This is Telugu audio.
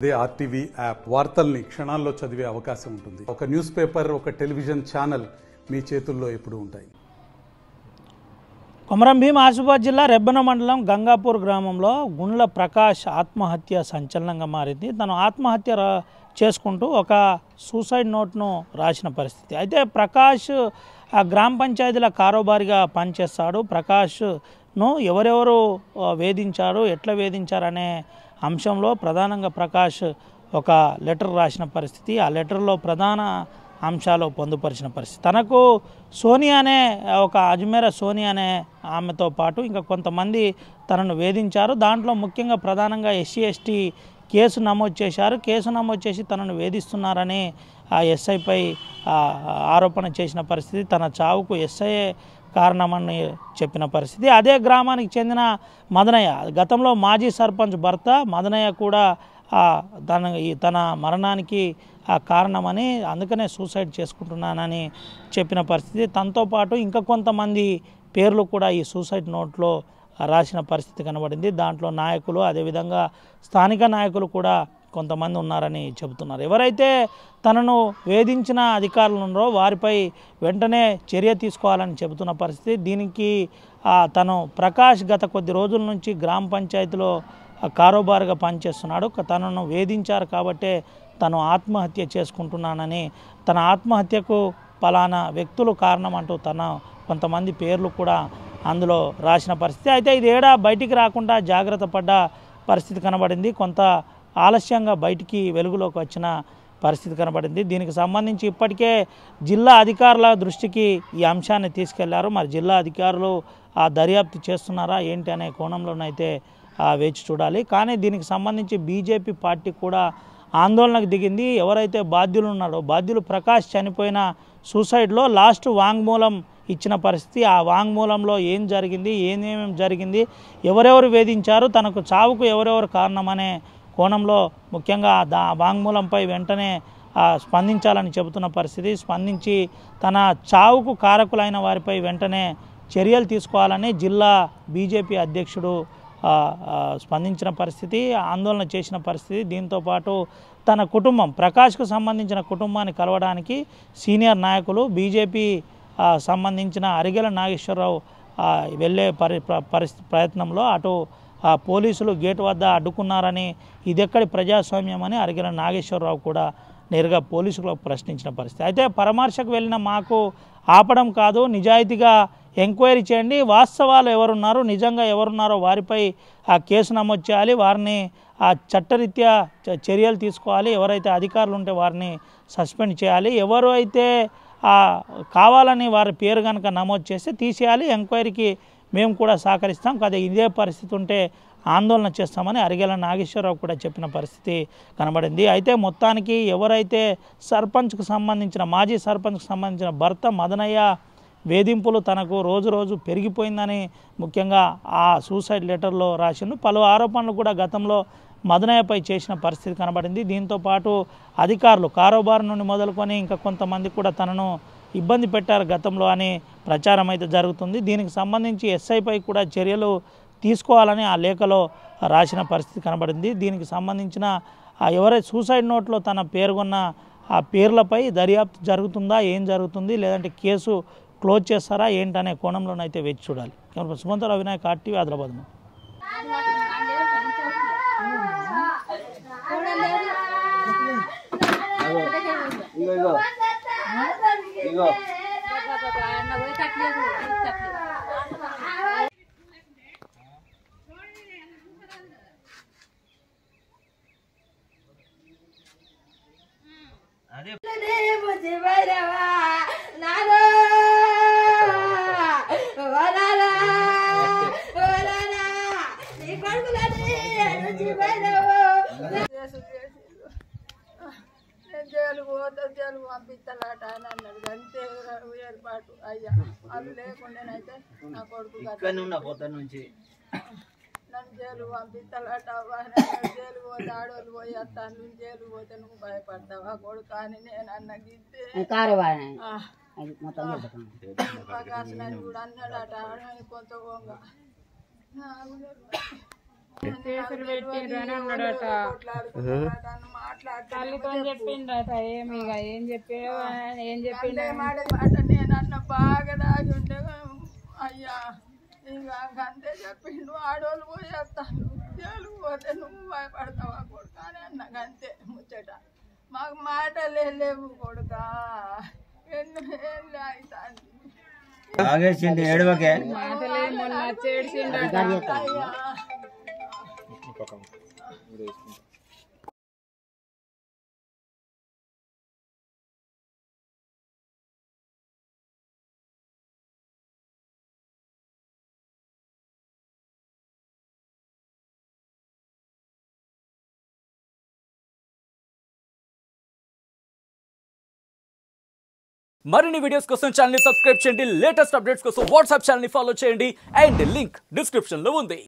అదే ఆర్టీవీ యాప్ వార్తల్ని క్షణాల్లో చదివే అవకాశం ఉంటుంది. ఒక న్యూస్ పేపర్, ఒక టెలివిజన్ ఛానల్ మీ చేతుల్లో ఎప్పుడూ ఉంటాయి. కొమరం భీం ఆసిఫాబాద్ జిల్లా రెబ్బెన మండలం గంగాపూర్ గ్రామంలో గుండ్ల ప్రకాష్ ఆత్మహత్య సంచలనంగా మారింది. తను ఆత్మహత్య చేసుకుంటూ ఒక సూసైడ్ నోట్ను రాసిన పరిస్థితి. అయితే ప్రకాష్ గ్రామ పంచాయతీల కారోబారిగా పనిచేస్తాడు. ప్రకాష్ను ఎవరెవరు వేధించారు, ఎట్లా వేధించారనే అంశంలో ప్రధానంగా ప్రకాష్ ఒక లెటర్ రాసిన పరిస్థితి. ఆ లెటర్లో ప్రధాన అంశాలు పొందుపరిచిన పరిస్థితి. తనకు సోనియా అనే ఒక అజ్మేర సోనియా అనే ఆమెతో పాటు ఇంకా కొంతమంది తనను వేధించారు. దాంట్లో ముఖ్యంగా ప్రధానంగా ఎస్సీ ఎస్టీ కేసు నమోదు చేశారు. కేసు నమోదు చేసి తనను వేధిస్తున్నారని ఆ ఎస్ఐపై ఆరోపణ చేసిన పరిస్థితి. తన చావుకు ఎస్ఐఏ కారణమని చెప్పిన పరిస్థితి. అదే గ్రామానికి మదనయ్య, గతంలో మాజీ సర్పంచ్ భర్త మదనయ్య కూడా తన మరణానికి కారణమని, అందుకనే సూసైడ్ చేసుకుంటున్నానని చెప్పిన పరిస్థితి. తనతో పాటు ఇంకా కొంతమంది పేర్లు కూడా ఈ సూసైడ్ నోట్లో రాసిన పరిస్థితి కనబడింది. దాంట్లో నాయకులు, అదేవిధంగా స్థానిక నాయకులు కూడా కొంతమంది ఉన్నారని చెబుతున్నారు. ఎవరైతే తనను వేధించిన అధికారులు ఉన్నారో వారిపై వెంటనే చర్య తీసుకోవాలని చెబుతున్న పరిస్థితి. దీనికి తను ప్రకాష్ గత కొద్ది రోజుల నుంచి గ్రామ పంచాయతీలో కారోబారుగా పనిచేస్తున్నాడు. తనను వేధించారు కాబట్టే తను ఆత్మహత్య చేసుకుంటున్నానని, తన ఆత్మహత్యకు పలానా వ్యక్తులు కారణం అంటూ తన కొంతమంది పేర్లు కూడా అందులో రాసిన పరిస్థితి. అయితే ఇది బయటికి రాకుండా జాగ్రత్త పడ్డ పరిస్థితి కనబడింది. కొంత ఆలస్యంగా బయటికి వెలుగులోకి వచ్చిన పరిస్థితి కనబడింది. దీనికి సంబంధించి ఇప్పటికే జిల్లా అధికారుల దృష్టికి ఈ అంశాన్ని తీసుకెళ్లారు. మరి జిల్లా అధికారులు దర్యాప్తు చేస్తున్నారా ఏంటి అనే కోణంలోనైతే వేచి చూడాలి. కానీ దీనికి సంబంధించి బీజేపీ పార్టీ కూడా ఆందోళనకు దిగింది. ఎవరైతే బాధ్యులు ఉన్నారో, బాధ్యులు ప్రకాష్ చనిపోయిన సూసైడ్లో లాస్ట్ వాంగ్మూలం ఇచ్చిన పరిస్థితి. ఆ వాంగ్మూలంలో ఏం జరిగింది, ఏమేమి జరిగింది, ఎవరెవరు వేధించారు, తనకు చావుకు ఎవరెవరు కారణమనే కోణంలో ముఖ్యంగా వాంగ్మూలంపై వెంటనే స్పందించాలని చెబుతున్న పరిస్థితి. స్పందించి తన చావుకు కారకులైన వారిపై వెంటనే చర్యలు తీసుకోవాలని జిల్లా బీజేపీ అధ్యక్షుడు స్పందించిన పరిస్థితి, ఆందోళన చేసిన పరిస్థితి. దీంతోపాటు తన కుటుంబం, ప్రకాష్కు సంబంధించిన కుటుంబాన్ని కలవడానికి సీనియర్ నాయకులు, బీజేపీ సంబంధించిన అరిగెల నాగేశ్వరరావు వెళ్ళే ప్రయత్నంలో అటు పోలీసులు గేటు వద్ద అడ్డుకున్నారని, ఇదెక్కడి ప్రజాస్వామ్యం అని అరిగెల నాగేశ్వరరావు కూడా నేరుగా పోలీసులకు ప్రశ్నించిన పరిస్థితి. అయితే పరామర్శకు వెళ్ళిన మాకు ఆపడం కాదు, నిజాయితీగా ఎంక్వైరీ చేయండి, వాస్తవాలు ఎవరున్నారు, నిజంగా ఎవరున్నారో వారిపై కేసు నమోదు చేయాలి, వారిని చట్టరీత్యా చర్యలు తీసుకోవాలి, ఎవరైతే అధికారులు ఉంటే వారిని సస్పెండ్ చేయాలి, ఎవరు అయితే కావాలని వారి పేరు కనుక నమోదు చేస్తే తీసేయాలి, ఎంక్వైరీకి మేము కూడా సహకరిస్తాం, కదా ఇదే పరిస్థితి ఉంటే ఆందోళన చేస్తామని అరిగెల నాగేశ్వరరావు కూడా చెప్పిన పరిస్థితి కనబడింది. అయితే మొత్తానికి ఎవరైతే సర్పంచ్కు సంబంధించిన, మాజీ సర్పంచ్కు సంబంధించిన భర్త మదనయ్య వేధింపులు తనకు రోజు రోజు పెరిగిపోయిందని ముఖ్యంగా ఆ సూసైడ్ లెటర్లో రాసిండు. పలు ఆరోపణలు కూడా గతంలో మదనయ్యపై చేసిన పరిస్థితి కనబడింది. దీంతోపాటు అధికారులు కారోబారు నుండి మొదలుకొని ఇంకా కొంతమంది కూడా తనను ఇబ్బంది పెట్టారు గతంలో అని ప్రచారం అయితే జరుగుతుంది. దీనికి సంబంధించి ఎస్ఐపై కూడా చర్యలు తీసుకోవాలని ఆ లేఖలో రాసిన పరిస్థితి కనబడింది. దీనికి సంబంధించిన ఎవరైతే సూసైడ్ నోట్లో తన పేర్కొన్న ఆ పేర్లపై దర్యాప్తు జరుగుతుందా, ఏం జరుగుతుంది, లేదంటే కేసు క్లోజ్ చేస్తారా ఏంటనే కోణంలోనైతే వేచి చూడాలి. సుమంతరావు వినాయక్, ఆర్టీవీ, ఆదిలాబాద్. జైలు పోతా, జైలు పంపిస్తాలట అని అన్నది. అంతే ఏర్పాటు అయ్యా, అవి లేకుండానైతే నా కొడుకు నన్ను జైలు పంపిస్తాలట. జైలు పోతే ఆడోళ్ళు పోయి వస్తాను, జైలు పోతే నువ్వు భయపడతావా కొడుకు అని నేను అన్న గిద్దే ప్రకాశ్ నన్ను కూడా అన్నాడట కొంత కేసులు పెట్టిండ్రు అని అన్నాడట. తల్లితో చెప్పిండట. ఏం చెప్పిండు నేను అన్న బాగా దాగి ఉంటే అయ్యా ఇక అంతే చెప్పిండు. ఆడోళ్ళు పోయేస్తాను జైలు పోతే నువ్వు భయపడతావా కొడుక అని అన్నాక అంతే ముచ్చట. మాకు మాటలే లేవు కొడుక. ఎన్నో ఏళ్ళు అవుతాంది మాటలే మొన్న చేడ్చిండట. అయ్యా మరిన్ని వీడియోస్ కోసం ఛానల్ ని సబ్స్క్రైబ్ చేయండి. లేటెస్ట్ అప్డేట్స్ కోసం వాట్సాప్ ఛానల్ ని ఫాలో చేయండి. అండ్ లింక్ డిస్క్రిప్షన్ లో ఉంది.